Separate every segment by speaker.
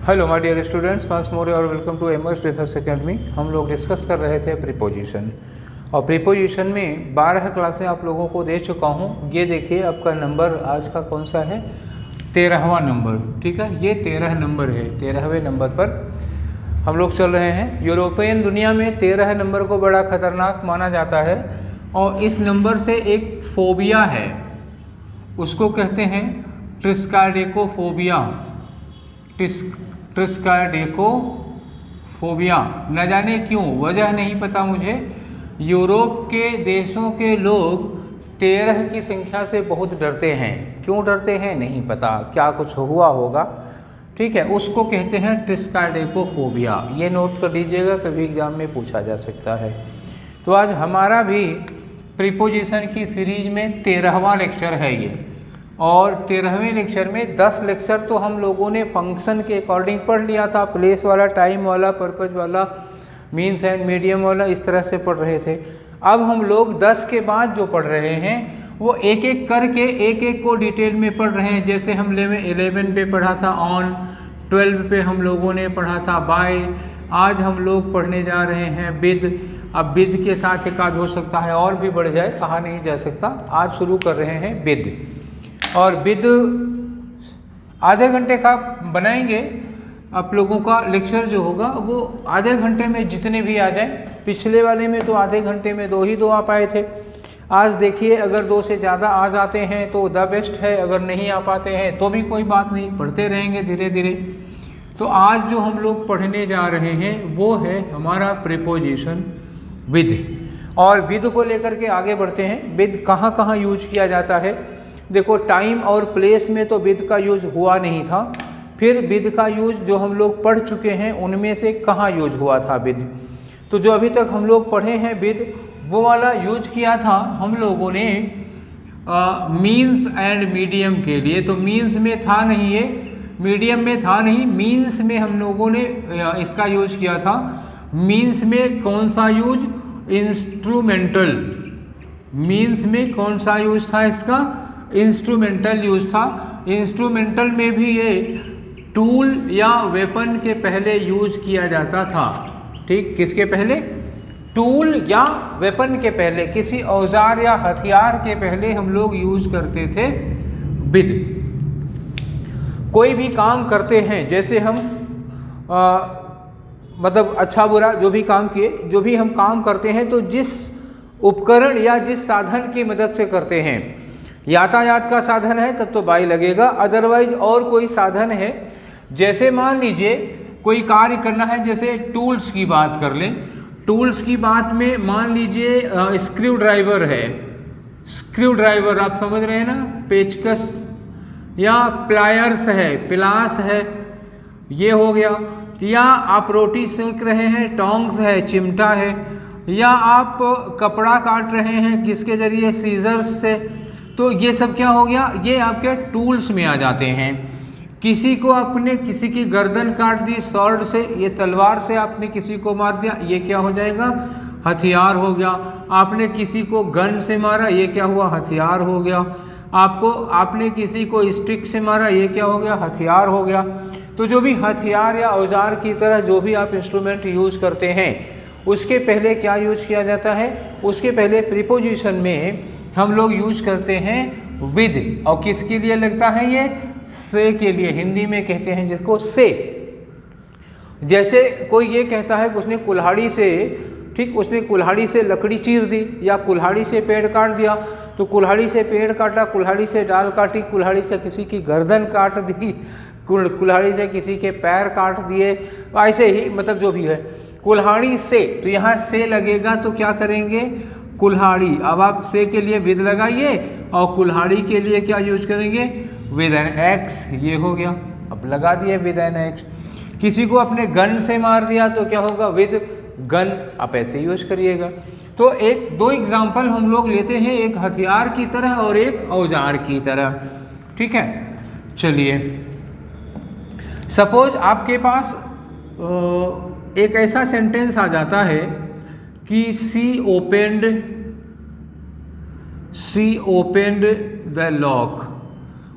Speaker 1: Hello my dear students, once more और welcome to Aimers defence academy. हम लोग discuss कर रहे थे प्रीपोजिशन, और प्रीपोजिशन में 12 क्लासें आप लोगों को दे चुका हूँ। ये देखिए आपका नंबर आज का कौन सा है, 13वां नंबर। ठीक है, ये 13 नंबर है। 13वें नंबर पर हम लोग चल रहे हैं। यूरोपियन दुनिया में 13 नंबर को बड़ा खतरनाक माना जाता है, और इस नंबर से एक फोबिया है, उसको कहते हैं ट्रिस्काडेकोफोबिया। ट्रिस्काडेकोफोबिया, न जाने क्यों, वजह नहीं पता मुझे। यूरोप के देशों के लोग 13 की संख्या से बहुत डरते हैं। क्यों डरते हैं नहीं पता, क्या कुछ हुआ होगा। ठीक है, उसको कहते हैं ट्रिस्काडेकोफोबिया। ये नोट कर लीजिएगा, कभी एग्जाम में पूछा जा सकता है। तो आज हमारा भी प्रीपोजिशन की सीरीज में 13वां लेक्चर है ये, और 13वें लेक्चर में 10 लेक्चर तो हम लोगों ने फंक्शन के अकॉर्डिंग पढ़ लिया था। प्लेस वाला, टाइम वाला, पर्पज वाला, मीन्स एंड मीडियम वाला, इस तरह से पढ़ रहे थे। अब हम लोग 10 के बाद जो पढ़ रहे हैं वो एक एक करके एक एक को डिटेल में पढ़ रहे हैं। जैसे हम 11 पे पढ़ा था ऑन, 12 पे हम लोगों ने पढ़ा था बाय। आज हम लोग पढ़ने जा रहे हैं विद। अब विद के साथ एक आध हो सकता है और भी बढ़ जाए, कहा नहीं जा सकता। आज शुरू कर रहे हैं विद, और विद आधे घंटे का बनाएंगे। आप लोगों का लेक्चर जो होगा वो आधे घंटे में जितने भी आ जाए। पिछले वाले में तो आधे घंटे में 2 ही आ पाए थे। आज देखिए, अगर 2 से ज़्यादा आ जाते हैं तो द बेस्ट है, अगर नहीं आ पाते हैं तो भी कोई बात नहीं, पढ़ते रहेंगे धीरे धीरे। तो आज जो हम लोग पढ़ने जा रहे हैं वो है हमारा प्रीपोजिशन विद, और विद को लेकर के आगे बढ़ते हैं। विद कहाँ कहाँ यूज किया जाता है। देखो, टाइम और प्लेस में तो विद का यूज हुआ नहीं था। फिर विद का यूज जो हम लोग पढ़ चुके हैं उनमें से कहाँ यूज हुआ था विद। तो जो अभी तक हम लोग पढ़े हैं विद, वो वाला यूज किया था हम लोगों ने मीन्स एंड मीडियम के लिए। तो मीन्स में था नहीं, ये मीडियम में था नहीं, मीन्स में हम लोगों ने इसका यूज किया था। मीन्स में कौन सा यूज, इंस्ट्रूमेंटल। मीन्स में कौन सा यूज था इसका, इंस्ट्रूमेंटल यूज था। इंस्ट्रूमेंटल में भी ये टूल या वेपन के पहले यूज किया जाता था। ठीक, किसके पहले, टूल या वेपन के पहले, किसी औजार या हथियार के पहले हम लोग यूज करते थे विद। कोई भी काम करते हैं, जैसे हम मतलब अच्छा बुरा जो भी काम किए, जो भी हम काम करते हैं तो जिस उपकरण या जिस साधन की मदद से करते हैं, यातायात का साधन है तब तो बाई लगेगा, अदरवाइज और कोई साधन है। जैसे मान लीजिए कोई कार्य करना है, जैसे टूल्स की बात कर लें। टूल्स की बात में मान लीजिए स्क्रू ड्राइवर है। स्क्रू ड्राइवर आप समझ रहे हैं ना, पेचकस, या प्लायर्स है, पिलास है, ये हो गया। या आप रोटी सेक रहे हैं, टोंग्स है, चिमटा है। या आप कपड़ा काट रहे हैं, किसके जरिए, सीजर्स से। तो ये सब क्या हो गया, ये आपके टूल्स में आ जाते हैं। किसी को आपने किसी की गर्दन काट दी स्वॉर्ड से, ये तलवार से आपने किसी को मार दिया, ये क्या हो जाएगा, हथियार हो गया। आपने किसी को गन से मारा, ये क्या हुआ, हथियार हो गया। आपने किसी को स्टिक से मारा, ये क्या हो गया, हथियार हो गया। तो जो भी हथियार या औजार की तरह जो भी आप इंस्ट्रूमेंट यूज करते हैं, उसके पहले क्या यूज किया जाता है, उसके पहले प्रीपोजिशन में हम लोग यूज करते हैं विद। और किसके लिए लगता है ये, से के लिए। हिंदी में कहते हैं जिसको से। जैसे कोई ये कहता है कि उसने कुल्हाड़ी से, ठीक, उसने कुल्हाड़ी से लकड़ी चीर दी या कुल्हाड़ी से पेड़ काट दिया। तो कुल्हाड़ी से पेड़ काटा, कुल्हाड़ी से डाल काटी, कुल्हाड़ी से किसी की गर्दन काट दी, कुल्हाड़ी से किसी के पैर काट दिए, ऐसे ही मतलब जो भी है कुल्हाड़ी से। तो यहाँ से लगेगा तो क्या करेंगे, कुल्हाड़ी। अब आप से के लिए विद लगाइए, और कुल्हाड़ी के लिए क्या यूज करेंगे, विद एन एक्स। ये हो गया, अब लगा दिए विद एन एक्स। किसी को अपने गन से मार दिया तो क्या होगा, विद गन। आप ऐसे यूज करिएगा। तो एक दो एग्जाम्पल हम लोग लेते हैं, एक हथियार की तरह और एक औजार की तरह। ठीक है, चलिए। सपोज आपके पास एक ऐसा सेंटेंस आ जाता है कि सी ओपेंड द लॉक।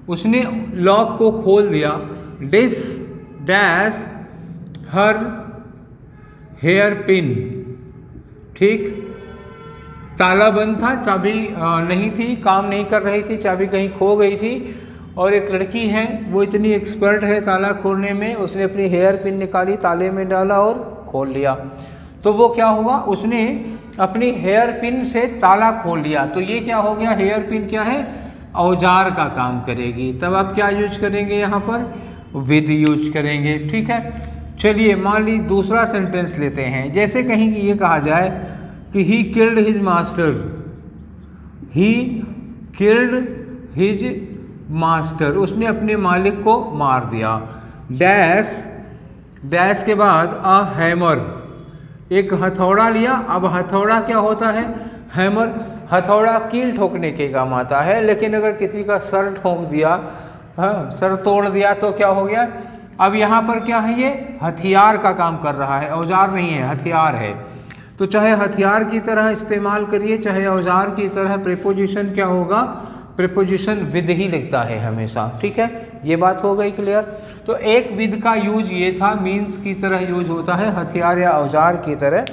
Speaker 1: उसने लॉक को खोल दिया। Dash her hair pin. ठीक, ताला बंद था, चाबी नहीं थी, काम नहीं कर रही थी, चाबी कहीं खो गई थी, और एक लड़की है वो इतनी एक्सपर्ट है ताला खोलने में, उसने अपनी हेयर पिन निकाली, ताले में डाला और खोल लिया। तो वो क्या हुआ, उसने अपनी हेयर पिन से ताला खोल लिया। तो ये क्या हो गया, हेयर पिन क्या है, औजार का काम करेगी। तब आप क्या यूज करेंगे, यहाँ पर विद यूज करेंगे। ठीक है, चलिए मान ली दूसरा सेंटेंस लेते हैं। जैसे कहीं ये कहा जाए कि he killed his master, he killed his master, उसने अपने मालिक को मार दिया। डैश, डैश के बाद अ हैमर, एक हथौड़ा लिया। अब हथौड़ा क्या होता है, हैमर, हथौड़ा कील ठोकने के काम आता है, लेकिन अगर किसी का सर ठोक दिया, हाँ सर तोड़ दिया, तो क्या हो गया। अब यहाँ पर क्या है, ये हथियार का काम कर रहा है, औजार नहीं है, हथियार है। तो चाहे हथियार की तरह इस्तेमाल करिए, चाहे औजार की तरह, प्रीपोजिशन क्या होगा, प्रीपोजिशन विद ही लिखता है हमेशा। ठीक है, ये बात हो गई क्लियर। तो एक विद का यूज ये था, मीन्स की तरह यूज होता है, हथियार या औजार की तरह,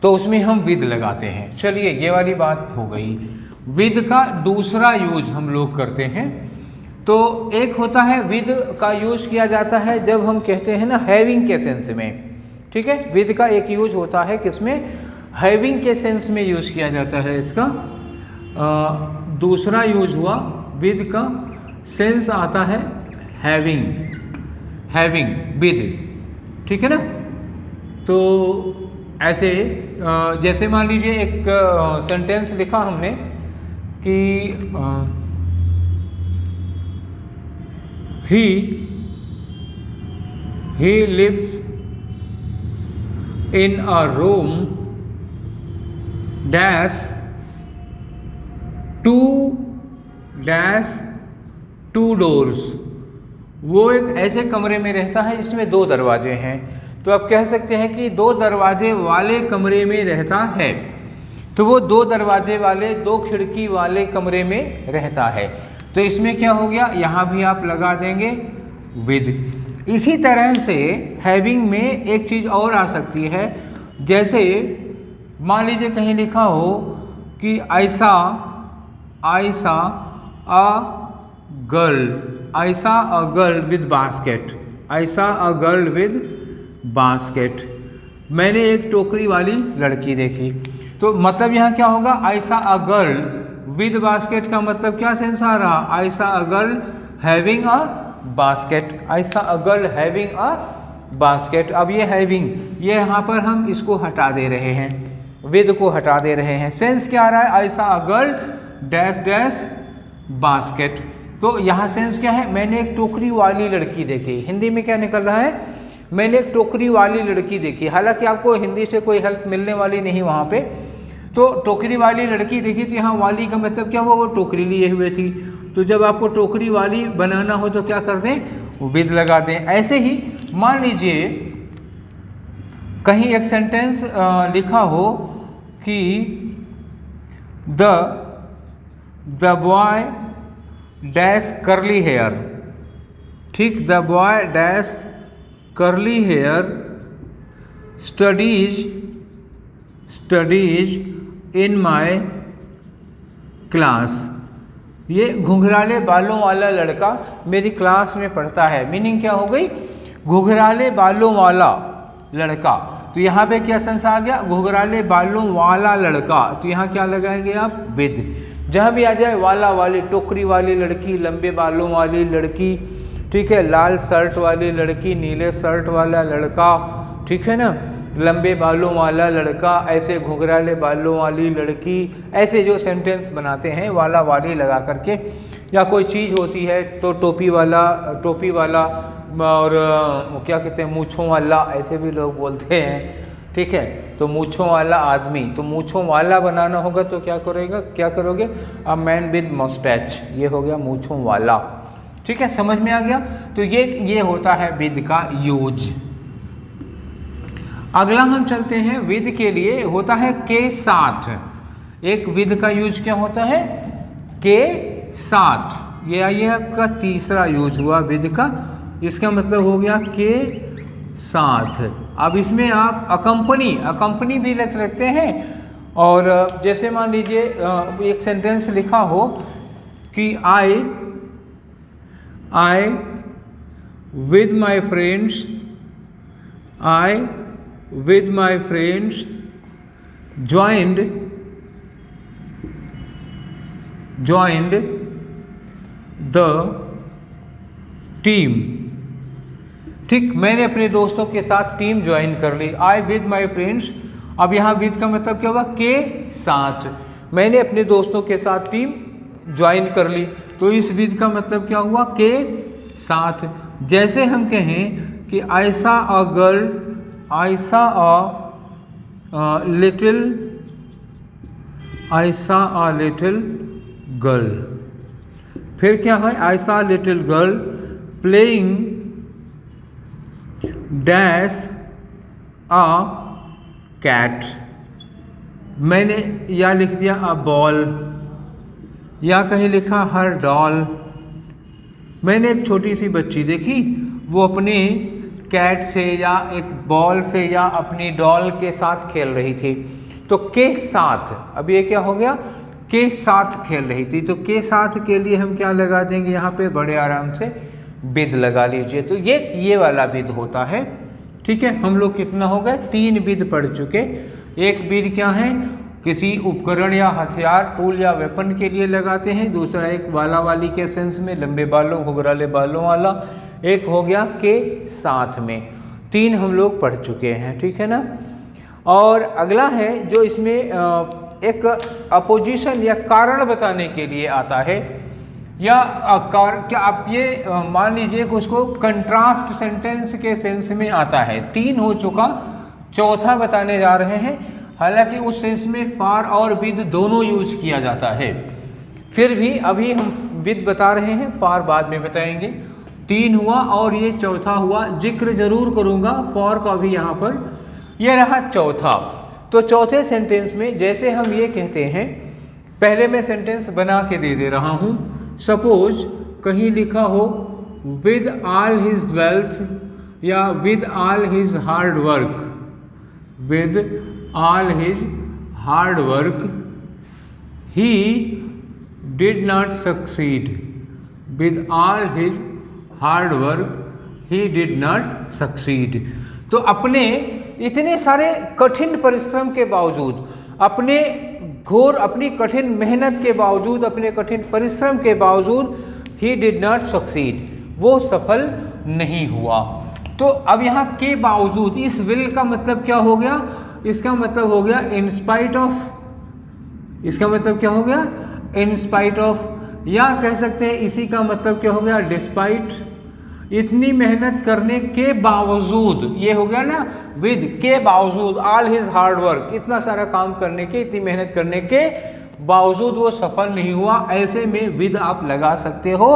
Speaker 1: तो उसमें हम विद लगाते हैं। चलिए ये वाली बात हो गई। विद का दूसरा यूज हम लोग करते हैं। तो एक होता है विद का यूज किया जाता है जब हम कहते हैं ना हैविंग के सेंस में। ठीक है, विद का एक यूज होता है किसमें, हैविंग के सेंस में यूज किया जाता है इसका। दूसरा यूज हुआ, विद का सेंस आता है हैविंग, हैविंग विद। ठीक है ना, तो ऐसे जैसे मान लीजिए एक सेंटेंस लिखा हमने कि he lives in a room dash two doors। वो एक ऐसे कमरे में रहता है जिसमें 2 दरवाजे हैं। तो आप कह सकते हैं कि 2 दरवाजे वाले कमरे में रहता है। तो वो 2 दरवाजे वाले, 2 खिड़की वाले कमरे में रहता है। तो इसमें क्या हो गया, यहाँ भी आप लगा देंगे विद। इसी तरह से हैविंग में एक चीज़ और आ सकती है। जैसे मान लीजिए कहीं लिखा हो कि ऐसा ऐसा अ गर्ल, ऐसा अ गर्ल विद बास्केट, ऐसा अ गर्ल विद बास्केट। मैंने एक टोकरी वाली लड़की देखी। तो मतलब यहाँ क्या होगा, ऐसा अ गर्ल विद बास्केट का मतलब क्या सेंस आ रहा, ऐसा a girl having a basket, ऐसा a girl having a basket. अब ये हैविंग, ये यहाँ पर हम इसको हटा दे रहे हैं, विद को हटा दे रहे हैं। सेंस क्या आ रहा है, ऐसा a girl dash dash basket. तो यहाँ सेंस क्या है, मैंने एक टोकरी वाली लड़की देखी। हिंदी में क्या निकल रहा है, मैंने एक टोकरी वाली लड़की देखी। हालांकि आपको हिंदी से कोई हेल्प मिलने वाली नहीं वहाँ पे। तो टोकरी वाली लड़की देखी, तो यहाँ वाली का मतलब क्या हुआ, वो टोकरी लिए हुए थी। तो जब आपको टोकरी वाली बनाना हो तो क्या कर दें, विद लगा दें। ऐसे ही मान लीजिए कहीं एक सेंटेंस लिखा हो कि the boy dash curly hair. ठीक, the boy dash curly hair studies in my class. ये घुंघराले बालों वाला लड़का मेरी क्लास में पढ़ता है। मीनिंग क्या हो गई, घुंघराले बालों वाला लड़का। तो यहाँ पे क्या सेंस आ गया, घुंघराले बालों वाला लड़का। तो यहाँ क्या लगाएंगे आप, विद। जहाँ भी आ जाए वाला वाली, टोकरी वाली लड़की, लंबे बालों वाली लड़की, ठीक है, लाल शर्ट वाली लड़की, नीले शर्ट वाला लड़का, ठीक है ना, लंबे बालों वाला लड़का, ऐसे घुंघराले बालों वाली लड़की। ऐसे जो सेंटेंस बनाते हैं वाला वाली लगा करके। या कोई चीज़ होती है तो टोपी वाला और क्या कहते हैं, मूँछों वाला, ऐसे भी लोग बोलते हैं। ठीक है, तो मूँछों वाला आदमी, तो मूँछों वाला बनाना होगा तो क्या करोगे, अ मैन विद मस्टैच। ये हो गया मूँछों वाला। ठीक है, समझ में आ गया। तो ये होता है विद का यूज। अगला हम चलते हैं, विद के लिए होता है के साथ। एक विद का यूज क्या होता है, के साथ। ये आइए आपका तीसरा यूज हुआ विद का, इसका मतलब हो गया के साथ। अब इसमें आप अकम्पनी भी लिख सकते हैं। और जैसे मान लीजिए एक सेंटेंस लिखा हो कि I with my friends joined the team. ठीक, मैंने अपने दोस्तों के साथ टीम ज्वाइन कर ली। आई विद माई फ्रेंड्स, अब यहाँ विद का मतलब क्या हुआ, के साथ। मैंने अपने दोस्तों के साथ टीम ज्वाइन कर ली, तो इस विद का मतलब क्या हुआ, के साथ। जैसे हम कहें कि I saw a little girl. फिर क्या है, I saw little girl playing dash a cat. मैंने या लिख दिया अ बॉल, या कहीं लिखा हर डॉल। मैंने एक छोटी सी बच्ची देखी, वो अपने कैट से या एक बॉल से या अपनी डॉल के साथ खेल रही थी। तो के साथ, अब ये क्या हो गया, के साथ खेल रही थी। तो के साथ के लिए हम क्या लगा देंगे यहाँ पे, बड़े आराम से विद लगा लीजिए। तो ये वाला विद होता है। ठीक है, हम लोग कितना हो गए, 3 विद पढ़ चुके। एक विद क्या है, किसी उपकरण या हथियार, टूल या वेपन के लिए लगाते हैं। दूसरा एक वाला वाली के सेंस में, लंबे बालों घुघराले बालों वाला। एक हो गया के साथ में। 3 हम लोग पढ़ चुके हैं, ठीक है ना। और अगला है जो इसमें एक अपोजिशन या कारण बताने के लिए आता है, या क्या आप ये मान लीजिए कि उसको कंट्रास्ट सेंटेंस के सेंस में आता है। 3 हो चुका, चौथा बताने जा रहे हैं। हालांकि उस सेंस में फार और विद दोनों यूज किया जाता है, फिर भी अभी हम विद बता रहे हैं, फार बाद में बताएंगे। 3 हुआ और ये चौथा हुआ। जिक्र जरूर करूँगा फॉर का भी यहाँ पर। यह रहा चौथा। तो चौथे सेंटेंस में जैसे हम ये कहते हैं, पहले मैं सेंटेंस बना के दे रहा हूँ। सपोज कहीं लिखा हो विद ऑल हिज वेल्थ या with all his hard work, with all his hard work he did not succeed, with all his hard work he did not succeed. तो अपने इतने सारे कठिन परिश्रम के बावजूद, अपनी कठिन मेहनत के बावजूद, अपने कठिन परिश्रम के बावजूद ही डिड नॉट सक्सीड, वो सफल नहीं हुआ। तो अब यहाँ के बावजूद, इस विल का मतलब क्या हो गया, इसका मतलब हो गया इन स्पाइट ऑफ। इसका मतलब क्या हो गया, इन स्पाइट ऑफ, या कह सकते हैं इसी का मतलब क्या हो गया, डिस्पाइट। इतनी मेहनत करने के बावजूद, ये हो गया ना विद के बावजूद, ऑल हिज हार्ड वर्क, इतना सारा काम करने के, इतनी मेहनत करने के बावजूद वो सफल नहीं हुआ। ऐसे में विद आप लगा सकते हो।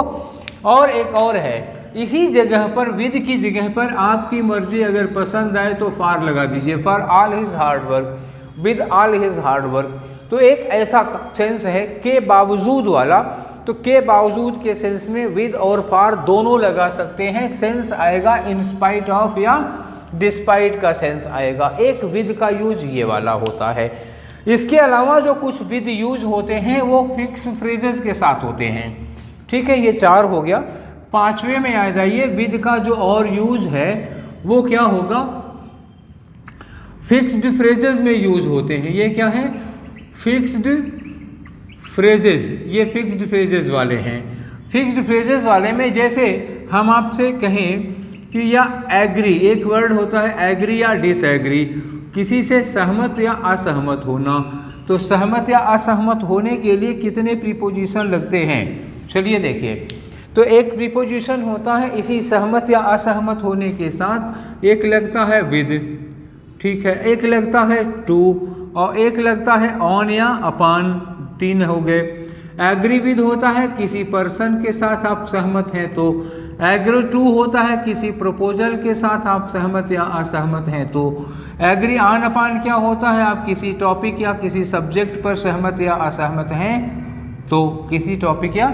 Speaker 1: और एक और है, इसी जगह पर विद की जगह पर आपकी मर्जी, अगर पसंद आए तो फार लगा दीजिए, for all his hard work, with all his hard work. तो एक ऐसा सेंस है के बावजूद वाला। तो के बावजूद के सेंस में विद और फार दोनों लगा सकते हैं। सेंस आएगा इन स्पाइट ऑफ या डिस्पाइट का सेंस आएगा। एक विद का यूज ये वाला होता है। इसके अलावा जो कुछ विद यूज होते हैं वो फिक्स फ्रेजेस के साथ होते हैं। ठीक है, ये 4 हो गया। 5वें में आ जाइए, विद का जो और यूज है वो क्या होगा, फिक्स्ड फ्रेजेस में यूज होते हैं। ये क्या है, फिक्स्ड फ्रेजेस। ये फिक्स्ड फ्रेजेस वाले हैं। फिक्स्ड फ्रेजेस वाले में जैसे हम आपसे कहें कि या एग्री, एक वर्ड होता है एग्री या डिसएग्री, किसी से सहमत या असहमत होना। तो सहमत या असहमत होने के लिए कितने प्रीपोजिशन लगते हैं, चलिए देखिए। तो एक प्रीपोजिशन होता है इसी सहमत या असहमत होने के साथ, एक लगता है विद, ठीक है, एक लगता है टू, और एक लगता है ऑन या अपॉन। 3 हो गए। एग्री विद होता है किसी पर्सन के साथ आप सहमत हैं तो, एग्री टू होता है किसी प्रपोजल के साथ आप सहमत या असहमत हैं तो, एग्री ऑन अपॉन क्या होता है, आप किसी टॉपिक या किसी सब्जेक्ट पर सहमत या असहमत हैं तो, किसी टॉपिक या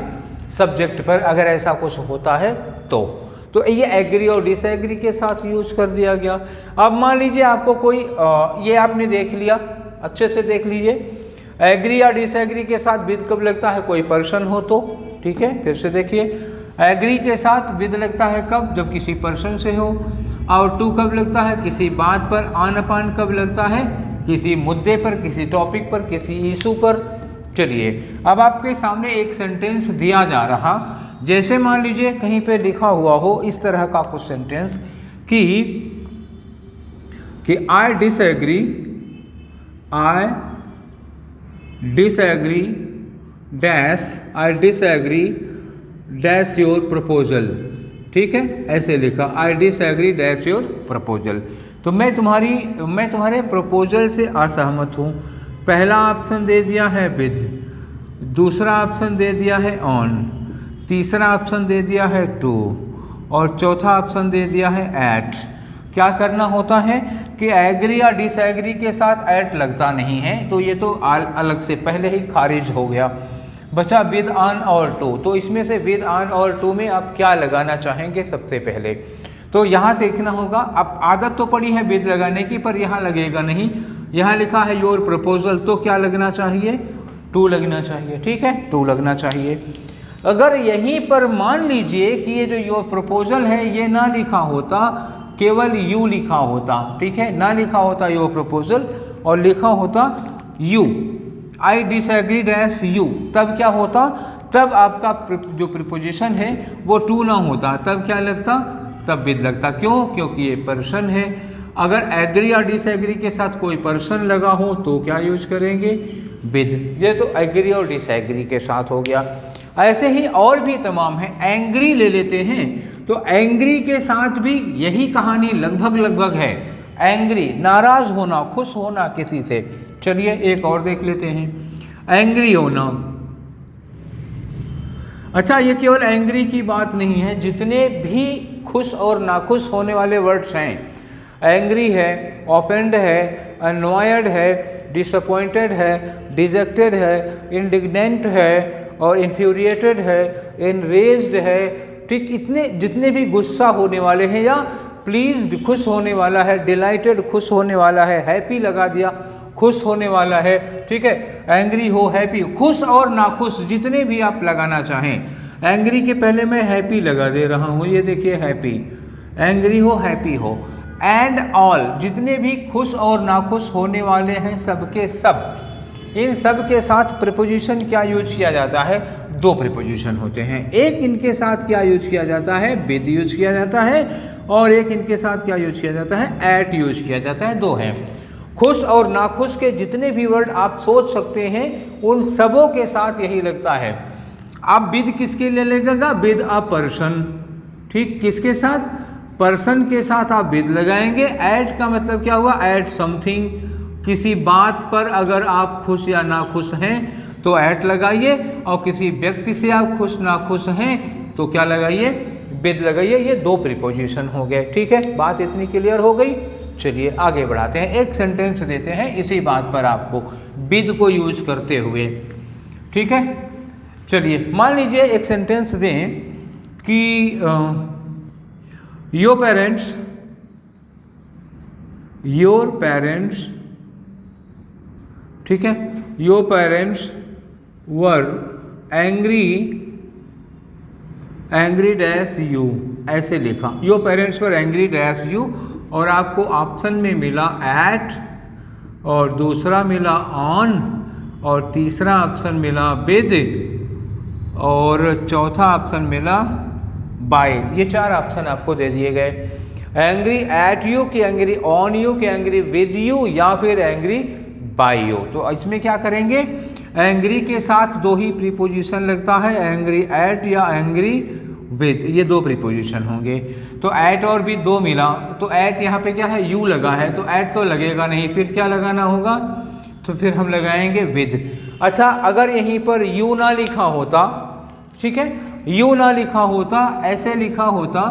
Speaker 1: सब्जेक्ट पर अगर ऐसा कुछ होता है तो। तो ये एग्री और डिसएग्री के साथ यूज कर दिया गया। अब मान लीजिए आपको कोई ये आपने देख लिया, अच्छे से देख लीजिए, एग्री या डिसएग्री के साथ विद कब लगता है, कोई पर्सन हो तो, ठीक है। फिर से देखिए, एग्री के साथ विद लगता है कब, जब किसी पर्सन से हो। और टू कब लगता है, किसी बात पर। ऑन अपान कब लगता है, किसी मुद्दे पर, किसी टॉपिक पर, किसी इशू पर। चलिए अब आपके सामने एक सेंटेंस दिया जा रहा, जैसे मान लीजिए कहीं पे लिखा हुआ हो इस तरह का कुछ सेंटेंस कि I disagree dash, I disagree dash your proposal, ठीक है, ऐसे लिखा, I disagree dash your proposal. तो मैं तुम्हारे प्रपोजल से असहमत हूँ। पहला ऑप्शन दे दिया है विद, दूसरा ऑप्शन दे दिया है ऑन, तीसरा ऑप्शन दे दिया है टू और चौथा ऑप्शन दे दिया है एट। क्या करना होता है कि एग्री या डिसएग्री के साथ एट लगता नहीं है, तो ये तो अलग से पहले ही खारिज हो गया। बचा विद ऑन और टू, तो इसमें से विद ऑन और टू में आप क्या लगाना चाहेंगे सबसे पहले, तो यहाँ सीखना होगा। अब आदत तो पड़ी है विद लगाने की, पर यहाँ लगेगा नहीं। यहाँ लिखा है योर प्रपोजल, तो क्या लगना चाहिए, टू लगना चाहिए, ठीक है, टू लगना चाहिए। अगर यहीं पर मान लीजिए कि ये जो योर प्रपोजल है ये ना लिखा होता, केवल यू लिखा होता, ठीक है, ना लिखा होता योर प्रपोजल और लिखा होता you, I disagree dash you, तब क्या होता, तब आपका जो प्रीपोजिशन है वो टू ना होता, तब क्या लगता, तब विद लगता। क्यों, क्योंकि ये पर्सन है। अगर एग्री या डिसएग्री के साथ कोई पर्सन लगा हो तो क्या यूज करेंगे, विद। ये तो एग्री और डिसएग्री के साथ हो गया। ऐसे ही और भी तमाम है। एंग्री ले लेते हैं, तो एंग्री के साथ भी यही कहानी लगभग है। एंग्री, नाराज होना, खुश होना किसी से। चलिए एक और देख लेते हैं, एंग्री होना। अच्छा, ये केवल एंग्री की बात नहीं है, जितने भी खुश और नाखुश होने वाले वर्ड्स हैं, एंग्री है, ऑफेंड है, अनॉयड है, डिसअपॉइंटेड है, डिजेक्टेड है, इंडिग्नेंट है और इन्फ्यूरिएटेड है, एनरेज्ड है, ठीक, इतने जितने भी गुस्सा होने वाले हैं या प्लीज्ड खुश होने वाला है, डिलाइटेड खुश होने वाला है, हैप्पी लगा दिया खुश होने वाला है, ठीक है, एंग्री हो, हैप्पी, खुश और नाखुश जितने भी आप लगाना चाहें। एंग्री के पहले मैं हैप्पी लगा दे रहा हूँ, ये देखिए हैप्पी, एंग्री हो, हैप्पी हो, एंड ऑल, जितने भी खुश और नाखुश होने वाले हैं सबके सब, इन सब के साथ प्रीपोजिशन क्या यूज किया जाता है, दो प्रीपोजिशन होते हैं। एक इनके साथ क्या यूज किया जाता है, विद यूज किया जाता है, और एक इनके साथ क्या यूज किया जाता है, एट यूज किया जाता है। दो हैं। खुश और नाखुश के जितने भी वर्ड आप सोच सकते हैं उन सबों के साथ यही लगता है। आप विद किसके लिए लगेगा, विद अ पर्सन, ठीक, किसके साथ, पर्सन के साथ आप विद लगाएंगे। एट का मतलब क्या हुआ, एट समथिंग, किसी बात पर अगर आप खुश या नाखुश हैं तो एट लगाइए, और किसी व्यक्ति से आप खुश नाखुश हैं तो क्या लगाइए, विद लगाइए। ये दो प्रीपोजिशन हो गए, ठीक है, बात इतनी क्लियर हो गई। चलिए आगे बढ़ाते हैं, एक सेंटेंस देते हैं इसी बात पर आपको, विद को यूज करते हुए, ठीक है। चलिए मान लीजिए एक सेंटेंस दें कि योर पेरेंट्स, ठीक है, your parents were angry dash you, ऐसे लिखा, your parents were angry dash you, और आपको ऑप्शन में मिला एट, और दूसरा मिला ऑन, और तीसरा ऑप्शन मिला विद, और चौथा ऑप्शन मिला बाय। ये चार ऑप्शन आपको दे दिए गए। एंग्री एट यू कि एंग्री ऑन यू कि एंग्री विद यू या फिर एंग्री बाय यू। तो इसमें क्या करेंगे, एंग्री के साथ दो ही प्रीपोजिशन लगता है, एंग्री एट या एंग्री विद, ये दो प्रीपोजिशन होंगे। तो एट और विद दो मिला, तो एट यहाँ पे क्या है, यू लगा है, तो एट तो लगेगा नहीं, फिर क्या लगाना होगा, तो फिर हम लगाएंगे विद। अच्छा, अगर यहीं पर यू ना लिखा होता, ठीक है, यू ना लिखा होता, ऐसे लिखा होता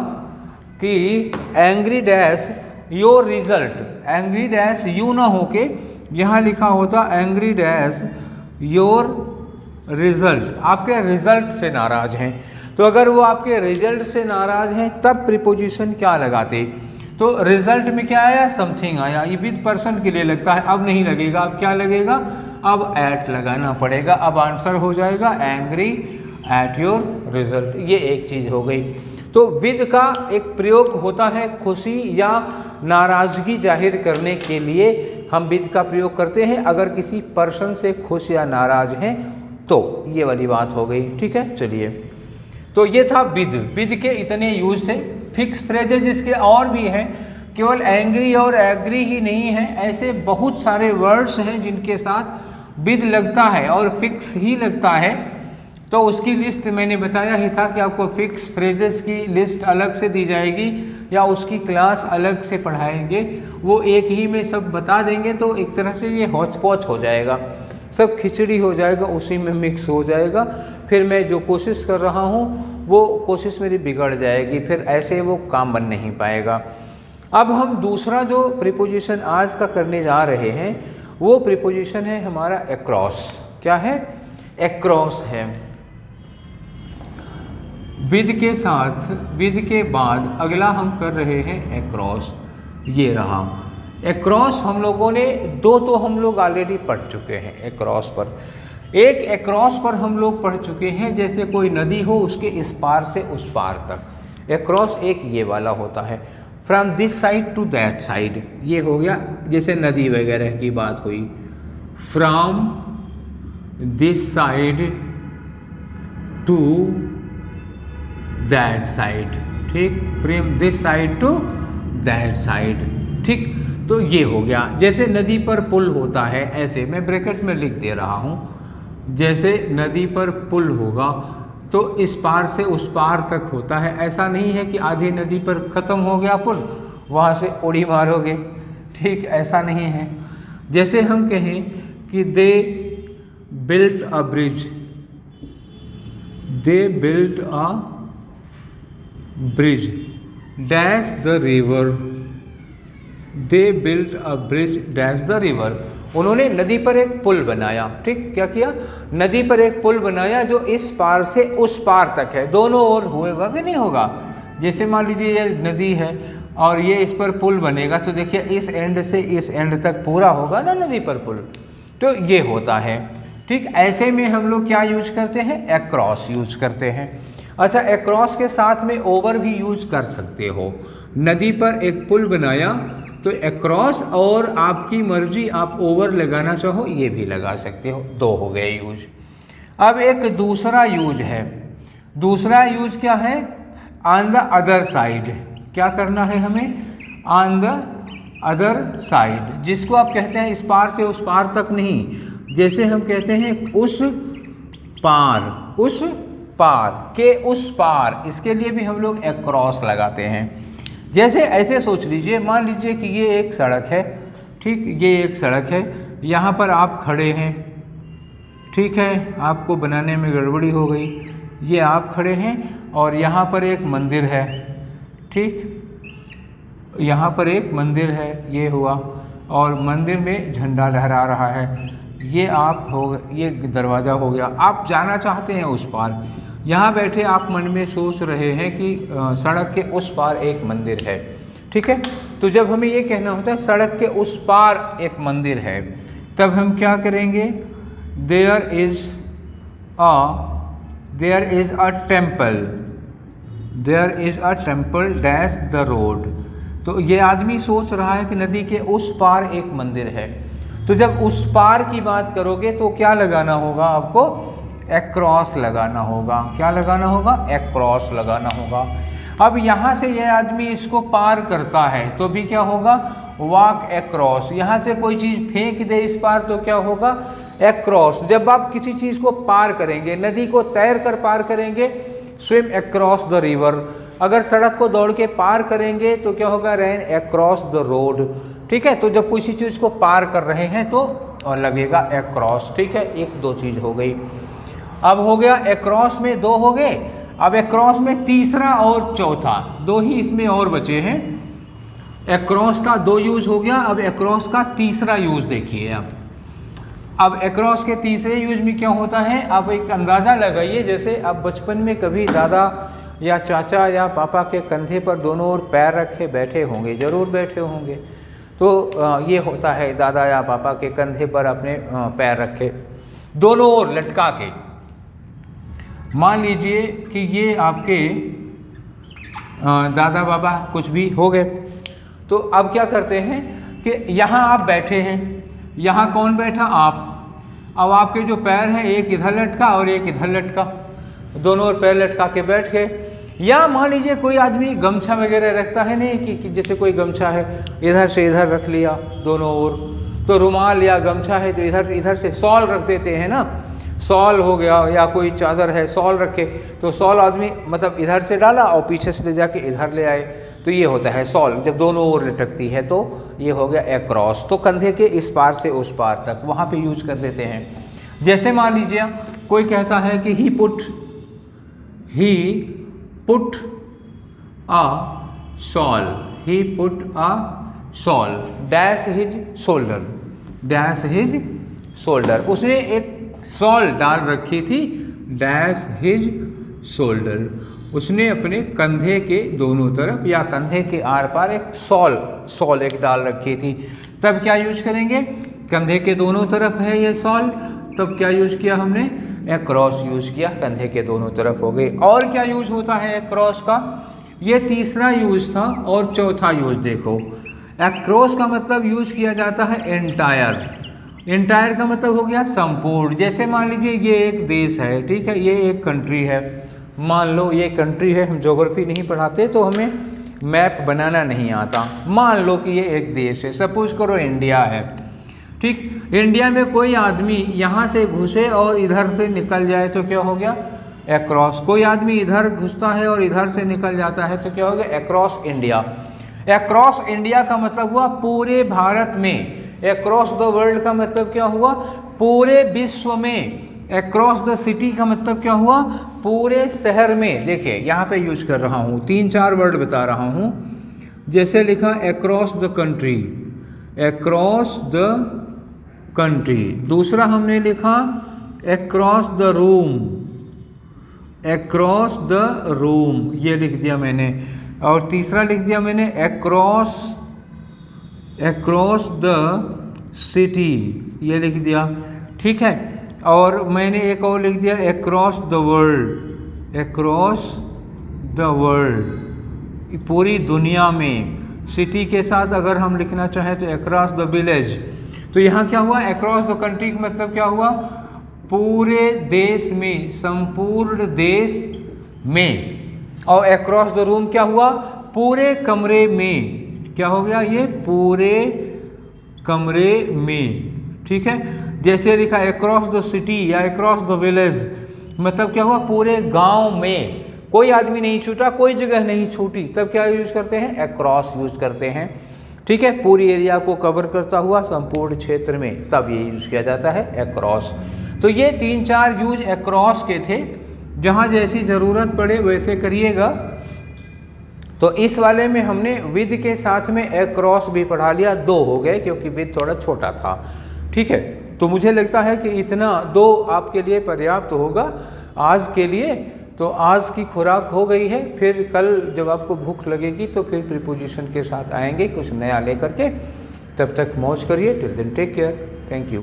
Speaker 1: कि angry dash your result, angry dash you ना होके यहाँ लिखा होता एंग्री डैश योर रिजल्ट, आपके रिजल्ट से नाराज हैं। तो अगर वो आपके रिजल्ट से नाराज़ हैं तब प्रीपोजिशन क्या लगाते, तो रिजल्ट में क्या आया, समथिंग आया, ये विद पर्सन के लिए लगता है, अब नहीं लगेगा, अब क्या लगेगा, अब एट लगाना पड़ेगा, अब आंसर हो जाएगा एंग्री एट योर रिजल्ट। ये एक चीज़ हो गई। तो विद का एक प्रयोग होता है खुशी या नाराज़गी जाहिर करने के लिए हम विद का प्रयोग करते हैं अगर किसी पर्सन से खुश या नाराज़ हैं तो, ये वाली बात हो गई। ठीक है, चलिए, तो ये था विद। विद के इतने यूज थे। फिक्स फ्रेजेज इसके और भी हैं, केवल एंग्री और एग्री ही नहीं है, ऐसे बहुत सारे वर्ड्स हैं जिनके साथ विद लगता है और फिक्स ही लगता है। तो उसकी लिस्ट मैंने बताया ही था कि आपको फिक्स फ्रेजेस की लिस्ट अलग से दी जाएगी या उसकी क्लास अलग से पढ़ाएंगे, वो एक ही में सब बता देंगे, तो एक तरह से ये हौच पौच हो जाएगा, सब खिचड़ी हो जाएगा, उसी में मिक्स हो जाएगा। फिर मैं जो कोशिश कर रहा हूँ वो कोशिश मेरी बिगड़ जाएगी, फिर ऐसे वो काम बन नहीं पाएगा। अब हम दूसरा जो प्रीपोजिशन आज का करने जा रहे हैं वो प्रीपोजिशन है हमारा अक्रॉस। क्या है, अक्रॉस है। विद के साथ, विद के बाद अगला हम कर रहे हैं अक्रॉस। ये रहा अक्रॉस। हम लोगों ने दो तो हम लोग ऑलरेडी पढ़ चुके हैं अक्रॉस पर। एक अक्रॉस पर हम लोग पढ़ चुके हैं, जैसे कोई नदी हो उसके इस पार से उस पार तक। अक्रॉस एक ये वाला होता है, from this side to that side, ये हो गया जैसे नदी वगैरह की बात हुई। From this side to that side, ठीक, from this side to that side, ठीक। तो ये हो गया, जैसे नदी पर पुल होता है, ऐसे मैं ब्रैकेट में लिख दे रहा हूँ, जैसे नदी पर पुल होगा तो इस पार से उस पार तक होता है। ऐसा नहीं है कि आधी नदी पर ख़त्म हो गया पुल, वहाँ से उड़ी मारोगे, ठीक, ऐसा नहीं है। जैसे हम कहें कि they built a bridge, they built a bridge dash the river, they built a bridge dash the river. उन्होंने नदी पर एक पुल बनाया, ठीक, क्या किया, नदी पर एक पुल बनाया जो इस पार से उस पार तक है, दोनों ओर होगा कि नहीं होगा। जैसे मान लीजिए ये नदी है और ये इस पर पुल बनेगा, तो देखिए इस एंड से इस एंड तक पूरा होगा ना नदी पर पुल, तो ये होता है, ठीक। ऐसे में हम लोग क्या यूज करते हैं, अक्रॉस यूज करते हैं। अच्छा, अक्रॉस के साथ में ओवर भी यूज कर सकते हो। नदी पर एक पुल बनाया तो अक्रॉस, और आपकी मर्जी आप ओवर लगाना चाहो ये भी लगा सकते हो, दो हो गए यूज। अब एक दूसरा यूज है, दूसरा यूज क्या है, ऑन द अदर साइड। क्या करना है हमें, ऑन द अदर साइड, जिसको आप कहते हैं इस पार से उस पार तक नहीं, जैसे हम कहते हैं उस पार, उस पार के उस पार, इसके लिए भी हम लोग अक्रॉस लगाते हैं। जैसे ऐसे सोच लीजिए, मान लीजिए कि ये एक सड़क है, ठीक, ये एक सड़क है, यहाँ पर आप खड़े हैं, ठीक है, आपको बनाने में गड़बड़ी हो गई, ये आप खड़े हैं और यहाँ पर एक मंदिर है, ठीक, यहाँ पर एक मंदिर है, ये हुआ, और मंदिर में झंडा लहरा रहा है, ये आप हो, ये दरवाज़ा हो गया, आप जाना चाहते हैं उस पार। यहाँ बैठे आप मन में सोच रहे हैं कि सड़क के उस पार एक मंदिर है, ठीक है। तो जब हमें ये कहना होता है सड़क के उस पार एक मंदिर है, तब हम क्या करेंगे, there is a temple, there is a temple dash the road. तो ये आदमी सोच रहा है कि नदी के उस पार एक मंदिर है, तो जब उस पार की बात करोगे तो क्या लगाना होगा आपको, अक्रॉस लगाना होगा। क्या लगाना होगा, अक्रॉस लगाना होगा। अब यहाँ से यह आदमी इसको पार करता है तो भी क्या होगा, वॉक अक्रॉस। यहाँ से कोई चीज़ फेंक दे इस पार तो क्या होगा, अक्रॉस। जब आप किसी चीज़ को पार करेंगे, नदी को तैर कर पार करेंगे, स्विम अक्रॉस द रिवर। अगर सड़क को दौड़ के पार करेंगे तो क्या होगा, रन अक्रॉस द रोड, ठीक है। तो जब किसी चीज़ को पार कर रहे हैं तो लगेगा अक्रॉस, ठीक है। एक दो चीज़ हो गई। अब हो गया अक्रॉस में दो हो गए, अब अक्रॉस में तीसरा और चौथा, दो ही इसमें और बचे हैं। अक्रॉस का दो यूज हो गया, अब अक्रॉस का तीसरा यूज देखिए आप। अब अक्रॉस के तीसरे यूज में क्या होता है, आप एक अंदाज़ा लगाइए, जैसे आप बचपन में कभी दादा या चाचा या पापा के कंधे पर दोनों ओर पैर रखे बैठे होंगे, ज़रूर बैठे होंगे। तो ये होता है दादा या पापा के कंधे पर अपने पैर रखे दोनों ओर लटका के। मान लीजिए कि ये आपके दादा बाबा कुछ भी हो गए, तो अब क्या करते हैं कि यहाँ आप बैठे हैं, यहाँ कौन बैठा, आप। अब आपके जो पैर हैं एक इधर लटका और एक इधर लटका, दोनों ओर पैर लटका के बैठ गए। या मान लीजिए कोई आदमी गमछा वगैरह रखता है नहीं कि जैसे कोई गमछा है इधर से इधर रख लिया दोनों ओर, तो रुमाल या गमछा है तो इधर से शॉल रख देते हैं ना, शॉल हो गया, या कोई चादर है शॉल रखे, तो शॉल आदमी मतलब इधर से डाला और पीछे से ले जाके इधर ले आए, तो ये होता है शॉल। जब दोनों ओर लटकती है तो ये हो गया अक्रॉस, तो कंधे के इस पार से उस पार तक वहाँ पे यूज कर देते हैं। जैसे मान लीजिए कोई कहता है कि he put a shawl, he put a shawl dash his shoulder, उसने एक शॉल डाल रखी थी, डैश हिज शोल्डर, उसने अपने कंधे के दोनों तरफ या कंधे के आर पार एक शॉल एक डाल रखी थी। तब क्या यूज करेंगे, कंधे के दोनों तरफ है ये शॉल, तब क्या यूज किया हमने, अक्रॉस यूज किया, कंधे के दोनों तरफ हो गए। और क्या यूज होता है अक्रॉस का, ये तीसरा यूज था। और चौथा यूज देखो, अक्रॉस का मतलब यूज किया जाता है एंटायर का मतलब हो गया संपूर्ण। जैसे मान लीजिए ये एक देश है, ठीक है, ये एक कंट्री है, मान लो ये कंट्री है, हम ज्योग्राफी नहीं पढ़ाते तो हमें मैप बनाना नहीं आता। मान लो कि ये एक देश है, सपोज करो इंडिया है, ठीक। इंडिया में कोई आदमी यहाँ से घुसे और इधर से निकल जाए तो क्या हो गया, अक्रॉस। कोई आदमी इधर घुसता है और इधर से निकल जाता है तो क्या हो गया, अक्रॉस इंडिया। अक्रॉस इंडिया का मतलब हुआ पूरे भारत में, अक्रॉस द वर्ल्ड का मतलब क्या हुआ, पूरे विश्व में। अक्रॉस द सिटी का मतलब क्या हुआ, पूरे शहर में। देखिए यहाँ पे यूज कर रहा हूँ, 3-4 वर्ड बता रहा हूँ। जैसे लिखा across the country, across the country. दूसरा हमने लिखा अक्रॉस द रूम, ये लिख दिया मैंने। और तीसरा लिख दिया मैंने अक्रॉस द सिटी, ये लिख दिया, ठीक है। और मैंने एक और लिख दिया अक्रॉस द वर्ल्ड, पूरी दुनिया में। सिटी के साथ अगर हम लिखना चाहें तो अक्रॉस द विलेज। तो यहाँ क्या हुआ, अक्रॉस द कंट्री का मतलब क्या हुआ, पूरे देश में, संपूर्ण देश में। और अक्रॉस द रूम क्या हुआ, पूरे कमरे में। क्या हो गया, ये पूरे कमरे में, ठीक है। जैसे लिखा अक्रॉस द सिटी या अक्रॉस द विलेज, मतलब क्या हुआ, पूरे गांव में। कोई आदमी नहीं छूटा, कोई जगह नहीं छूटी, तब क्या यूज करते हैं, अक्रॉस यूज करते हैं, ठीक है। पूरी एरिया को कवर करता हुआ संपूर्ण क्षेत्र में, तब ये यूज किया जाता है अक्रॉस। तो ये 3-4 यूज अक्रॉस के थे, जहाँ जैसी ज़रूरत पड़े वैसे करिएगा। तो इस वाले में हमने विद के साथ में अक्रॉस भी पढ़ा लिया, 2 हो गए क्योंकि विद थोड़ा छोटा था, ठीक है। तो मुझे लगता है कि इतना 2 आपके लिए पर्याप्त होगा आज के लिए। तो आज की खुराक हो गई है, फिर कल जब आपको भूख लगेगी तो फिर प्रीपोजिशन के साथ आएंगे कुछ नया लेकर के। तब तक मौज करिए, till then take care, thank you.